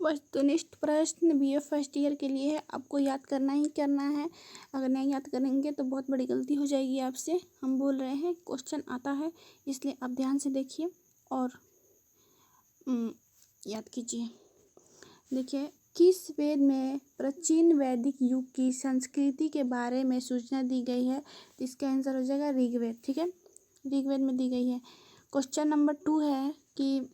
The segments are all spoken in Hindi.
वस्तुनिष्ठ प्रश्न बीए फर्स्ट ईयर के लिए है, आपको याद करना ही करना है। अगर नहीं याद करेंगे तो बहुत बड़ी गलती हो जाएगी आपसे। हम बोल रहे हैं क्वेश्चन आता है, इसलिए आप ध्यान से देखिए और याद कीजिए। देखिए, किस वेद में प्राचीन वैदिक युग की संस्कृति के बारे में सूचना दी गई है? तो इसका आंसर हो जाएगा ऋग्वेद। ठीक है, ऋग्वेद में दी गई है। क्वेश्चन नंबर 2 है कि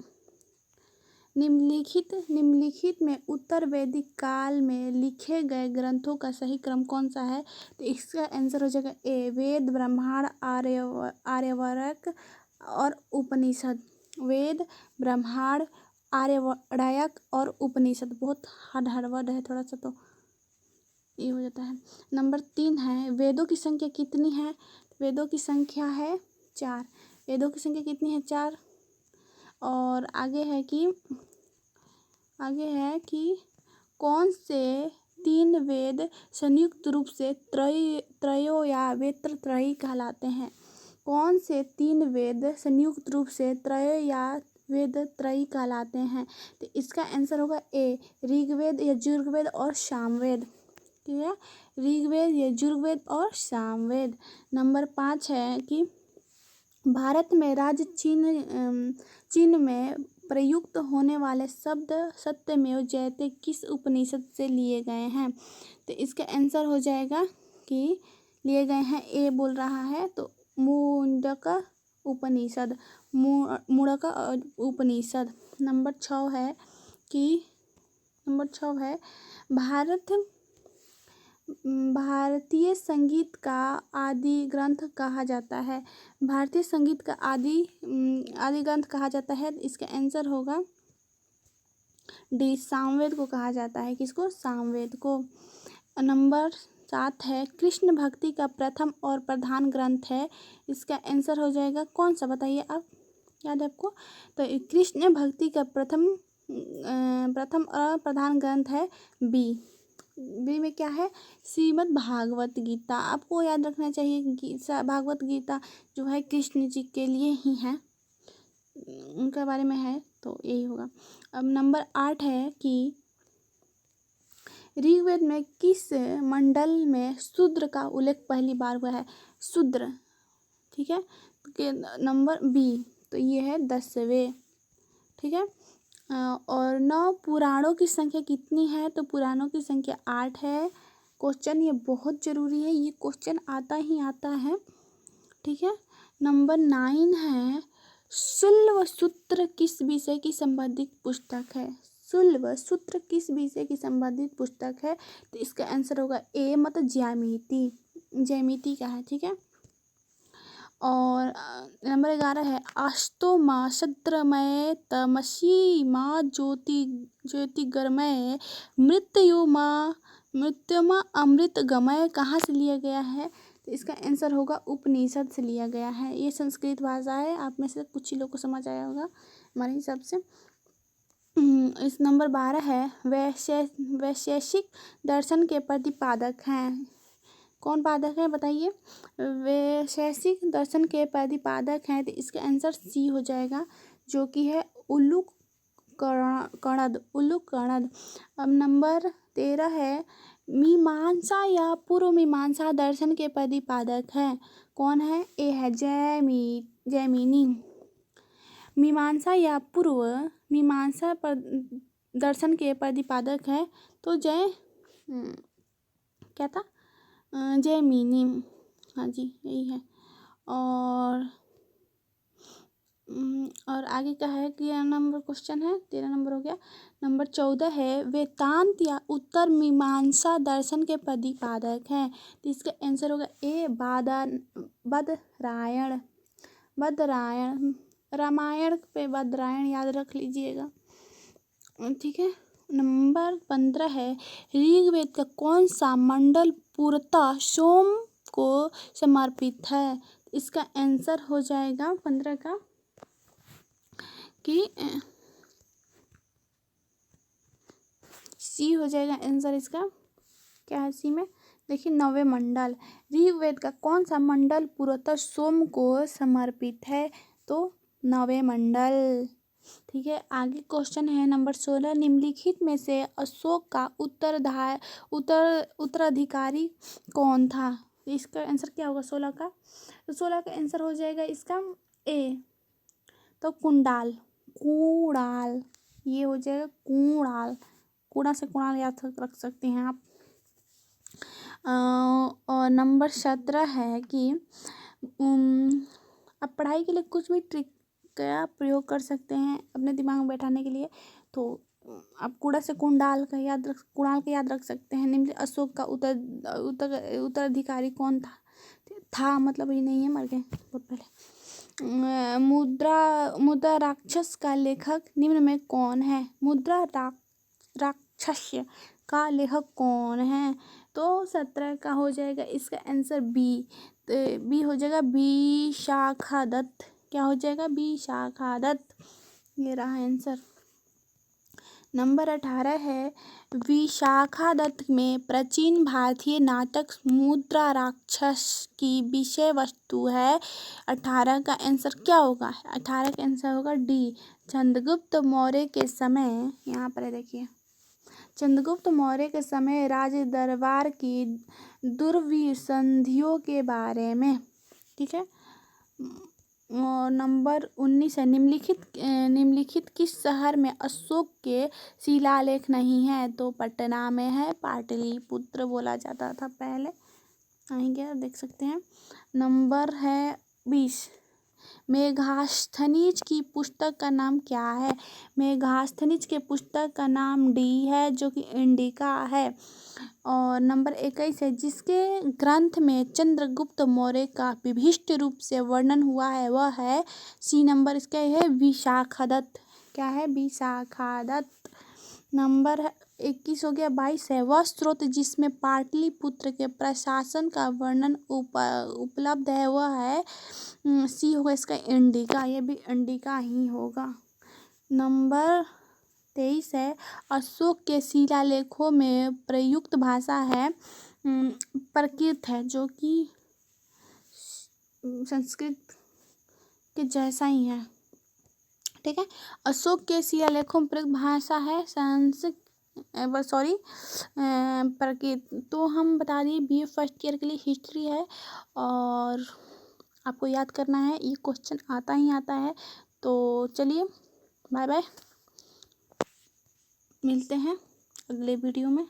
निम्नलिखित में उत्तर वैदिक काल में लिखे गए ग्रंथों का सही क्रम कौन सा है? तो इसका आंसर हो जाएगा ए, वेद, ब्राह्मण, आर्यवर्क और उपनिषद। वेद, ब्राह्मण, आर्यवर्क और उपनिषद। बहुत हार्ड वर्ड है थोड़ा सा, तो ये हो जाता है। नंबर 3 है, वेदों की संख्या कितनी है? वेदों की संख्या है 4। वेदों की संख्या कितनी है? 4। और आगे है कि कौन से 3 वेद संयुक्त रूप से त्रयो या वेदत्रयी कहलाते हैं? कौन से 3 वेद संयुक्त रूप से त्रय या वेदत्रयी कहलाते हैं? तो इसका आंसर होगा ए, ऋग्वेद, यजुर्वेद और सामवेद। ठीक है, ऋग्वेद, यजुर्वेद और सामवेद। नंबर 5 है कि भारत में राज्य चिन्ह में प्रयुक्त होने वाले शब्द सत्यमेव जयते किस उपनिषद से लिए गए हैं? तो इसका आंसर हो जाएगा कि लिए गए हैं, ए बोल रहा है तो मुंडका उपनिषद, मुंडका उपनिषद। नंबर 6 है कि भारतीय संगीत का आदि ग्रंथ कहा जाता है। भारतीय संगीत का आदि ग्रंथ कहा जाता है। इसका आंसर होगा डी, सामवेद को कहा जाता है। किसको? सामवेद को। नंबर 7 है, कृष्ण भक्ति का प्रथम और प्रधान ग्रंथ है। इसका आंसर हो जाएगा कौन सा? बताइए आप, याद है आपको? तो कृष्ण भक्ति का प्रथम और प्रधान ग्रंथ है बी में क्या है? श्रीमद् भागवत गीता। आपको याद रखना चाहिए, भागवत गीता जो है कृष्ण जी के लिए ही है, उनके बारे में है, तो यही होगा। अब नंबर 8 है कि ऋग्वेद में किस मंडल में शूद्र का उल्लेख पहली बार हुआ है? शूद्र, ठीक है, नंबर बी, तो ये है 10वें। ठीक है, और 9 पुराणों की संख्या कितनी है? तो पुराणों की संख्या 8 है। क्वेश्चन ये बहुत जरूरी है, ये क्वेश्चन आता ही आता है। ठीक है, नंबर 9 है, शुल्ब सूत्र किस विषय की संबंधित पुस्तक है? शुल्ब सूत्र किस विषय की संबंधित पुस्तक है? तो इसका आंसर होगा ए, मतलब ज्यामिति का है। ठीक है, और नंबर 11 है, आस्तो माँ शत्रमय तमसी माँ ज्योतिर्गमय मृत्युमा अमृत गमय कहाँ से लिया गया है? तो इसका आंसर होगा उपनिषद से लिया गया है। ये संस्कृत भाषा है, आप में से कुछ ही लोग को समझ आया होगा हमारे हिसाब से। इस नंबर 12 है, वैशेषिक दर्शन के प्रतिपादक हैं। कौन पादक है बताइए? वैशेषिक दर्शन के प्रतिपादक हैं। तो इसका आंसर सी हो जाएगा, जो कि है उल्लूक कणद। अब नंबर 13 है, मीमांसा या पूर्व मीमांसा दर्शन के प्रतिपादक हैं। कौन है? ए है जैमिनी। मीमांसा या पूर्व मीमांसा पर दर्शन के प्रतिपादक है तो क्या था? जैमिनी। हाँ जी, यही है। और आगे का है कि नंबर क्वेश्चन है 13 नंबर हो गया। नंबर 14 है, वेदांत या उत्तर मीमांसा दर्शन के प्रतिपादक हैं। तो इसका आंसर होगा ए, बदरायण। रामायण पे बदरायण याद रख लीजिएगा। ठीक है, नंबर 15 है, ऋग्वेद का कौन सा मंडल पूर्णतः सोम को समर्पित है? इसका आंसर हो जाएगा 15 का कि सी हो जाएगा आंसर इसका। क्या है सी में? देखिए, 9वें मंडल। ऋग्वेद का कौन सा मंडल पूर्णतः सोम को समर्पित है? तो 9वें मंडल। ठीक है, आगे क्वेश्चन है नंबर 16। निम्नलिखित में से अशोक का उत्तराधिकारी कौन था? इसका आंसर क्या होगा 16 का? तो 16 का आंसर हो जाएगा इसका ए, तो कुंडाल, कुणाल, ये हो जाएगा कुणाल। कुणा से कुणाल याद रख सकते हैं आप। और नंबर 17 है कि आप पढ़ाई के लिए कुछ भी ट्रिक का प्रयोग कर सकते हैं अपने दिमाग में बैठाने के लिए। तो आप कूड़ा से कुंडाल का कुणाल का याद रख सकते हैं। निम्न अशोक का उत्तराधिकारी कौन था मतलब ये नहीं है, मर गए बहुत पहले। मुद्रा राक्षस का लेखक निम्न में कौन है? मुद्रा राक्षस का लेखक कौन है? तो 17 का हो जाएगा इसका आंसर बी। तो बी हो जाएगा विशाखादत्त। क्या हो जाएगा? विशाखादत्त। ये रहा आंसर। नंबर 18 है विशाखादत्त में प्राचीन भारतीय नाटक मुद्रा राक्षस की विषय वस्तु है। 18 का आंसर क्या होगा? 18 का आंसर होगा डी, चंद्रगुप्त मौर्य के समय। यहाँ पर देखिए, चंद्रगुप्त मौर्य के समय राज दरबार की दुर्विसंधियों के बारे में। ठीक है। और नंबर 19 है निम्नलिखित किस शहर में अशोक के शिलालेख नहीं है? तो पटना में है, पाटलिपुत्र बोला जाता था पहले। आएंगे देख सकते हैं। नंबर है 20। मेगास्थनीज की पुस्तक का नाम क्या है? मेगास्थनीज के पुस्तक का नाम डी है, जो कि इंडिका है। और नंबर 21 है जिसके ग्रंथ में चंद्रगुप्त मौर्य का विशिष्ट रूप से वर्णन हुआ है, वह है सी नंबर, इसका है विशाखादत्त। क्या है? विशाखादत्त। नंबर 21 हो गया। 22 है वह स्रोत जिसमें पाटलिपुत्र के प्रशासन का वर्णन उपलब्ध है, वह है सी होगा इसका इंडिका। ये भी इंडिका ही होगा। नंबर 23 है अशोक के शिलालेखों में प्रयुक्त भाषा है प्राकृत है, जो कि संस्कृत के जैसा ही है। ठीक है। अशोक के शिलालेखों में प्रयुक्त भाषा है प्राकृत। तो हम बता दिए BA फर्स्ट ईयर के लिए हिस्ट्री है, और आपको याद करना है, ये क्वेश्चन आता ही आता है। तो चलिए बाय बाय, मिलते हैं अगले वीडियो में।